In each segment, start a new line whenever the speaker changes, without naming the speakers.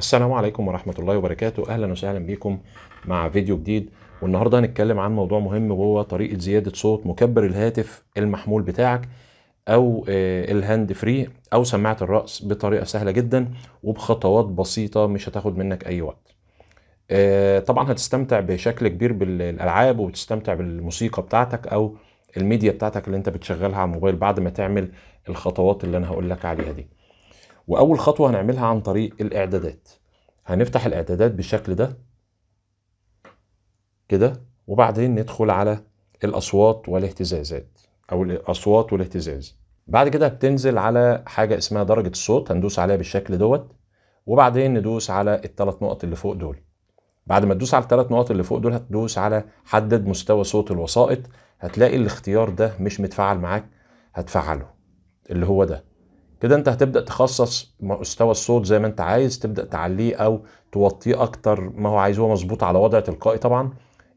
السلام عليكم ورحمة الله وبركاته. أهلا وسهلا بكم مع فيديو جديد. والنهاردة هنتكلم عن موضوع مهم وهو طريقة زيادة صوت مكبر الهاتف المحمول بتاعك أو الهاند فري أو سماعة الرأس بطريقة سهلة جدا وبخطوات بسيطة مش هتاخد منك أي وقت. طبعا هتستمتع بشكل كبير بالألعاب وتستمتع بالموسيقى بتاعتك أو الميديا بتاعتك اللي انت بتشغلها على الموبايل بعد ما تعمل الخطوات اللي أنا هقول لك عليها دي. وأول خطوة هنعملها عن طريق الإعدادات. هنفتح الإعدادات بالشكل ده كده، وبعدين ندخل على الأصوات والاهتزازات أو الأصوات والاهتزاز. بعد كده بتنزل على حاجة اسمها درجة الصوت، هندوس عليها بالشكل دوت، وبعدين ندوس على الثلاث نقط اللي فوق دول. بعد ما تدوس على الثلاث نقط اللي فوق دول هتدوس على حدد مستوى صوت الوسائط. هتلاقي الاختيار ده مش متفعل معاك، هتفعله اللي هو ده كده. انت هتبدأ تخصص مستوى الصوت زي ما انت عايز، تبدأ تعليه او توطيه اكتر ما هو عايز. هو مظبوط على وضع تلقائي طبعا،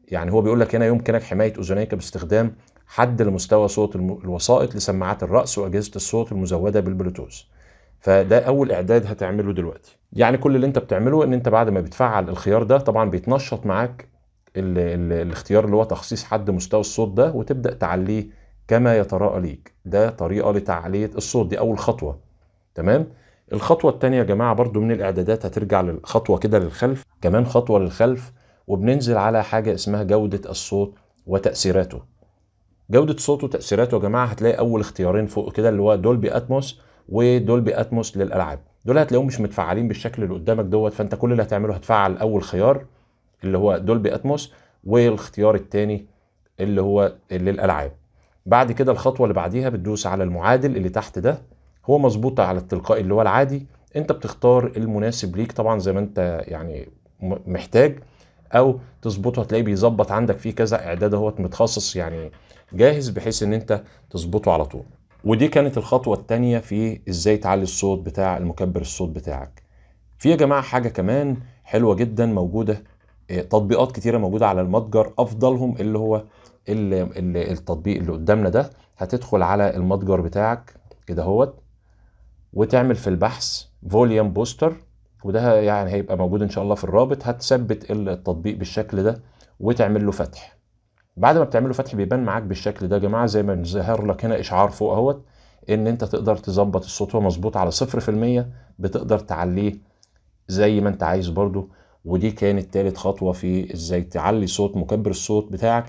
يعني هو بيقول لك هنا يمكنك حماية اذنيك باستخدام حد لمستوى صوت الوسائط لسماعات الرأس واجهزة الصوت المزودة بالبلوتوث. فده اول اعداد هتعمله دلوقتي. يعني كل اللي انت بتعمله ان انت بعد ما بتفعل الخيار ده طبعا بيتنشط معاك الاختيار اللي هو تخصيص حد مستوى الصوت ده، وتبدأ تعليه كما يتراءى ليك. ده طريقة لتعلية الصوت، دي اول خطوة. تمام. الخطوة التانية يا جماعة برضو من الإعدادات هترجع للخطوة كده للخلف، كمان خطوة للخلف، وبننزل على حاجة اسمها جودة الصوت وتأثيراته. جودة الصوت وتأثيراته يا جماعة هتلاقي أول اختيارين فوق كده اللي هو دولبي أتموس ودولبي أتموس للألعاب. دول هتلاقيهم مش متفعلين بالشكل اللي قدامك دوت، فأنت كل اللي هتعمله هتفعل أول خيار اللي هو دولبي أتموس، والاختيار التاني اللي هو للألعاب. بعد كده الخطوة اللي بعديها بتدوس على المعادل اللي تحت ده، هو مظبوط على التلقائي اللي هو العادي. انت بتختار المناسب ليك طبعا زي ما انت يعني محتاج، او تظبطه. هتلاقيه بيظبط عندك فيه كذا اعداد اهوت متخصص يعني جاهز بحيث ان انت تظبطه على طول. ودي كانت الخطوة التانية في ازاي تعلي الصوت بتاع المكبر الصوت بتاعك. في يا جماعة حاجة كمان حلوة جدا موجودة، تطبيقات كتيرة موجودة على المتجر، افضلهم اللي هو التطبيق اللي قدامنا ده. هتدخل على المتجر بتاعك كده هوت، وتعمل في البحث فوليوم بوستر، وده يعني هيبقى موجود ان شاء الله في الرابط. هتثبت التطبيق بالشكل ده وتعمل له فتح. بعد ما بتعمله فتح بيبان معاك بالشكل ده يا جماعه، زي ما ظهر لك هنا اشعار فوق اهوت ان انت تقدر تظبط الصوت. هو مظبوط على 0%، بتقدر تعليه زي ما انت عايز برضو. ودي كانت تالت خطوه في ازاي تعلي صوت مكبر الصوت بتاعك،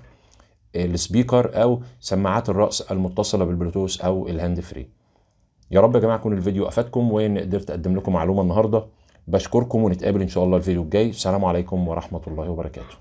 السبيكر او سماعات الرأس المتصله بالبلوتوث او الهاند فري. يا رب يا جماعه يكون الفيديو افادكم وان قدرت اقدم لكم معلومه النهارده. بشكركم ونتقابل ان شاء الله الفيديو الجاي. السلام عليكم ورحمه الله وبركاته.